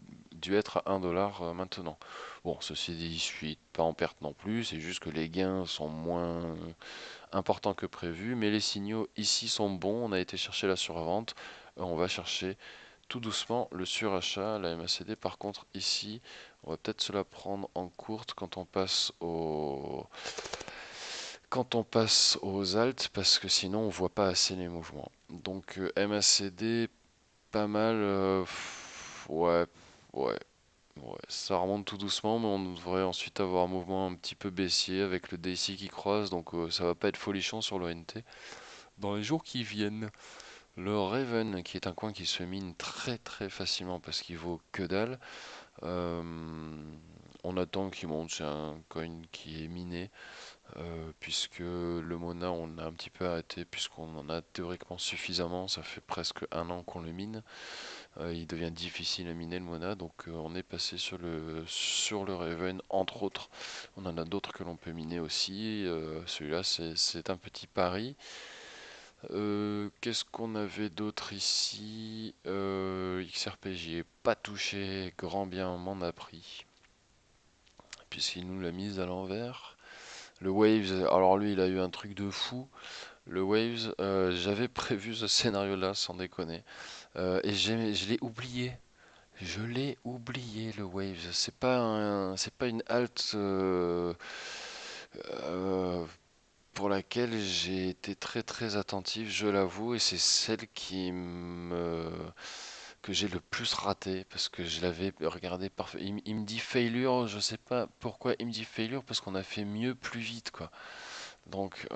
être à 1 dollar maintenant. Bon, ceci dit, je suis pas en perte non plus, c'est juste que les gains sont moins importants que prévu, mais les signaux ici sont bons. On a été chercher la survente, on va chercher tout doucement le surachat. La MACD, par contre, ici, on va peut-être se la prendre en courte quand on passe aux alt parce que sinon on voit pas assez les mouvements. Donc MACD pas mal, ouais, ouais, ouais, ça remonte tout doucement, mais on devrait ensuite avoir un mouvement un petit peu baissier avec le DXY qui croise, donc ça va pas être folichon sur l'ONT. Dans les jours qui viennent, le Raven, qui est un coin qui se mine très très facilement parce qu'il vaut que dalle, euh, on attend qu'il monte, c'est un coin qui est miné. Puisque le Mona, on a un petit peu arrêté, puisqu'on en a théoriquement suffisamment, ça fait presque un an qu'on le mine. Il devient difficile à miner le Mona, donc on est passé sur le Raven, entre autres. On en a d'autres que l'on peut miner aussi. Celui-là, c'est un petit pari. Qu'est-ce qu'on avait d'autre ici? XRP, j'y ai pas touché, grand bien m'en a pris, puisqu'il nous l'a mise à l'envers. Le Waves, alors lui, il a eu un truc de fou. Le Waves, j'avais prévu ce scénario-là, sans déconner. Et je l'ai oublié. Je l'ai oublié le Waves. C'est pas une alt euh, pour laquelle j'ai été très très attentif, je l'avoue, et c'est celle que j'ai le plus raté parce que je l'avais regardé parfait. Il me dit failure, je sais pas pourquoi il me dit failure parce qu'on a fait mieux plus vite quoi. Donc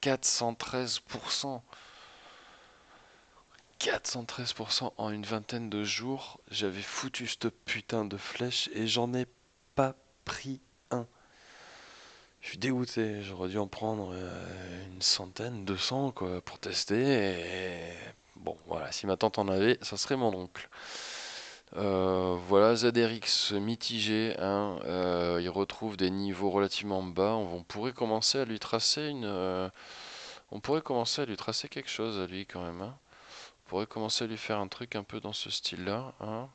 413%, 413% en une vingtaine de jours, j'avais foutu cette putain de flèche et j'en ai pas pris un. Je suis dégoûté, j'aurais dû en prendre une centaine, 200 quoi, pour tester. Et bon, voilà, si ma tante en avait, ça serait mon oncle. Voilà, ZRX mitigé, hein, il retrouve des niveaux relativement bas. On pourrait commencer à lui tracer on pourrait commencer à lui tracer quelque chose à lui quand même, hein. On pourrait commencer à lui faire un truc un peu dans ce style-là, hein.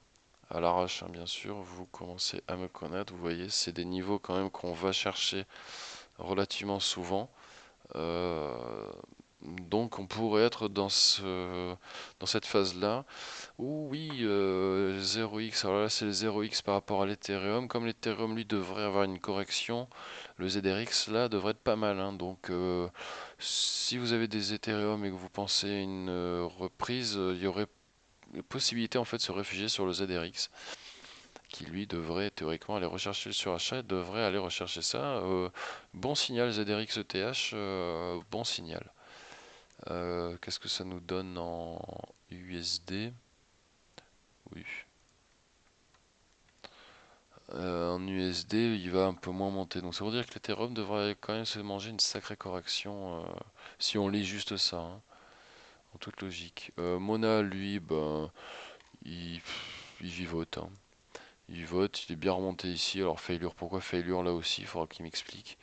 À l'arrache, hein, bien sûr. Vous commencez à me connaître. Vous voyez, c'est des niveaux quand même qu'on va chercher relativement souvent. Euh, donc on pourrait être dans cette phase-là. Ou oui, 0x, alors là c'est le 0x par rapport à l'Ethereum. Comme l'Ethereum lui devrait avoir une correction, le ZRX là devrait être pas mal, hein. Donc si vous avez des Ethereum et que vous pensez à une reprise, il y aurait possibilité en fait de se réfugier sur le ZRX qui lui devrait théoriquement aller rechercher le surachat, devrait aller rechercher ça. Bon signal ZRX ETH, bon signal. Qu'est-ce que ça nous donne en USD? Oui. En USD, il va un peu moins monter. Donc ça veut dire que l'Ethereum devrait quand même se manger une sacrée correction si on lit juste ça, hein, en toute logique. Mona, lui, ben, il vivote, hein. Il vote, il est bien remonté ici. Alors failure, pourquoi failure là aussi? Il faudra qu'il m'explique.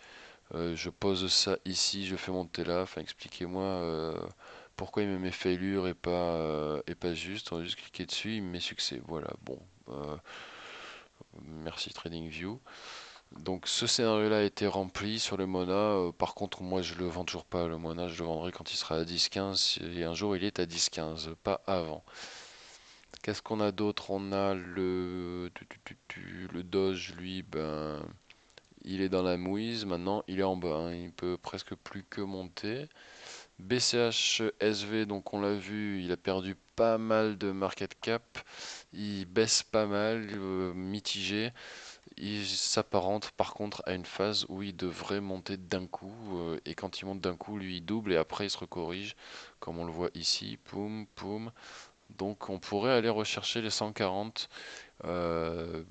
Je pose ça ici, je fais monter là. Enfin, expliquez-moi pourquoi il me met failure et pas juste. On va juste cliquer dessus, il me met succès. Voilà, bon. Euh, Merci TradingView. Donc ce scénario-là a été rempli sur le Mona. Par contre, moi je le vends toujours pas. Le Mona, je le vendrai quand il sera à 10-15. Et un jour il est à 10-15, pas avant. Qu'est-ce qu'on a d'autre? On a le Doge, lui, ben, il est dans la mouise. Maintenant, il est en bas, hein. Il peut presque plus que monter. BCH SV, donc on l'a vu, il a perdu pas mal de market cap. Il baisse pas mal, mitigé. Il s'apparente par contre à une phase où il devrait monter d'un coup. Et quand il monte d'un coup, lui il double et après il se recorrige, comme on le voit ici. Poum, poum. Donc on pourrait aller rechercher les 140 euh,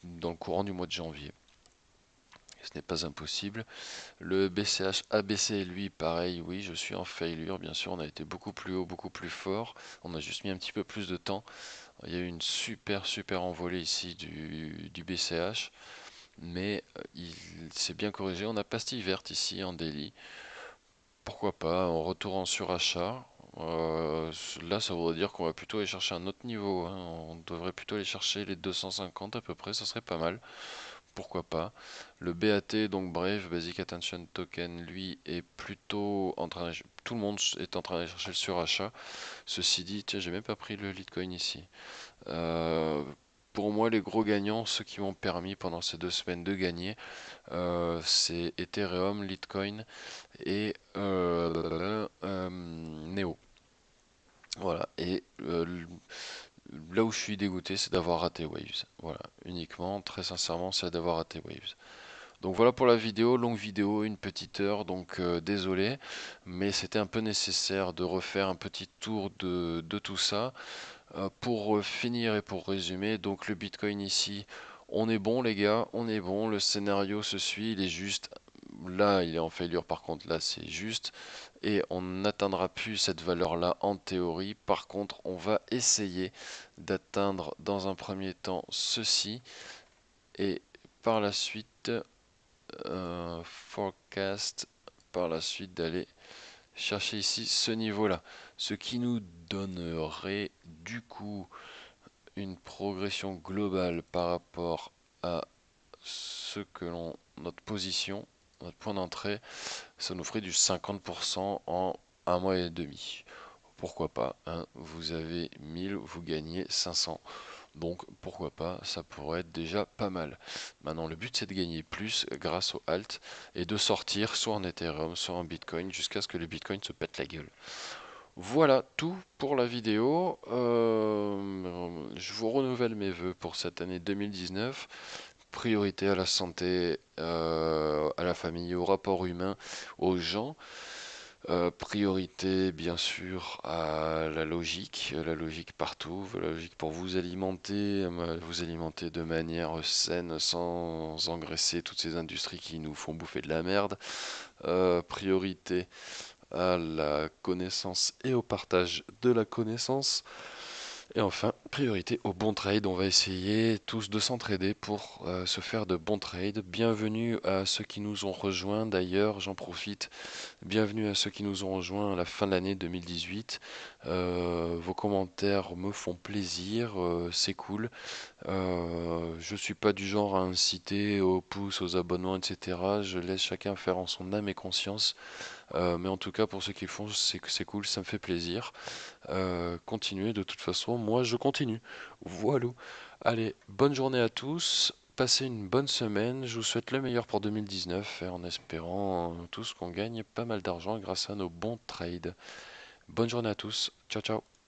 dans le courant du mois de janvier. Ce n'est pas impossible. Le BCH ABC, lui, pareil, oui, je suis en failure. Bien sûr, on a été beaucoup plus haut, beaucoup plus fort. On a juste mis un petit peu plus de temps. Il y a eu une super envolée ici du BCH. Mais il s'est bien corrigé. On a pastille verte ici en daily. Pourquoi pas, en retour en surachat. Là, ça voudrait dire qu'on va plutôt aller chercher un autre niveau, hein. On devrait plutôt aller chercher les 250 à peu près, ça serait pas mal. Pourquoi pas. Le BAT, donc Brave, Basic Attention Token, lui est plutôt en train tout le monde est en train de chercher le surachat. Ceci dit, tiens, j'ai même pas pris le Litecoin ici. Euh, pour moi, les gros gagnants, ceux qui m'ont permis pendant ces 2 semaines de gagner, c'est Ethereum, Litecoin et Neo. Voilà. Et là où je suis dégoûté, c'est d'avoir raté Waves. Voilà. Uniquement, très sincèrement, c'est d'avoir raté Waves. Donc voilà pour la vidéo, longue vidéo, une petite heure, donc désolé, mais c'était un peu nécessaire de refaire un petit tour de tout ça. Pour finir et pour résumer, donc le Bitcoin ici, on est bon les gars, on est bon, le scénario se suit, il est juste, là il est en failure par contre, là c'est juste, et on n'atteindra plus cette valeur-là en théorie. Par contre, on va essayer d'atteindre dans un premier temps ceci, et par la suite forecast par la suite d'aller chercher ici ce niveau-là. Ce qui nous donnerait du coup une progression globale par rapport à ce que l'on, notre position, notre point d'entrée, ça nous ferait du 50% en un mois et demi. Pourquoi pas, hein, vous avez 1000, vous gagnez 500. Donc pourquoi pas, ça pourrait être déjà pas mal. Maintenant le but c'est de gagner plus grâce au alt et de sortir soit en Ethereum, soit en Bitcoin jusqu'à ce que le Bitcoin se pète la gueule. Voilà tout pour la vidéo. Je vous renouvelle mes vœux pour cette année 2019. Priorité à la santé, à la famille, au rapport humain, aux gens. Priorité bien sûr à la logique partout, la logique pour vous alimenter de manière saine sans engraisser toutes ces industries qui nous font bouffer de la merde. Priorité à la connaissance et au partage de la connaissance. Et enfin, priorité au bon trade. On va essayer tous de s'entraider pour se faire de bons trades. Bienvenue à ceux qui nous ont rejoints. D'ailleurs, j'en profite. Bienvenue à ceux qui nous ont rejoints à la fin de l'année 2018. Vos commentaires me font plaisir, c'est cool. Je suis pas du genre à inciter aux pouces, aux abonnements, etc. Je laisse chacun faire en son âme et conscience. Mais en tout cas, pour ceux qui le font, c'est cool, ça me fait plaisir. Continuez, de toute façon, moi je continue. Voilà. Allez, bonne journée à tous. Passez une bonne semaine. Je vous souhaite le meilleur pour 2019 et en espérant tous qu'on gagne pas mal d'argent grâce à nos bons trades. Bonne journée à tous. Ciao, ciao.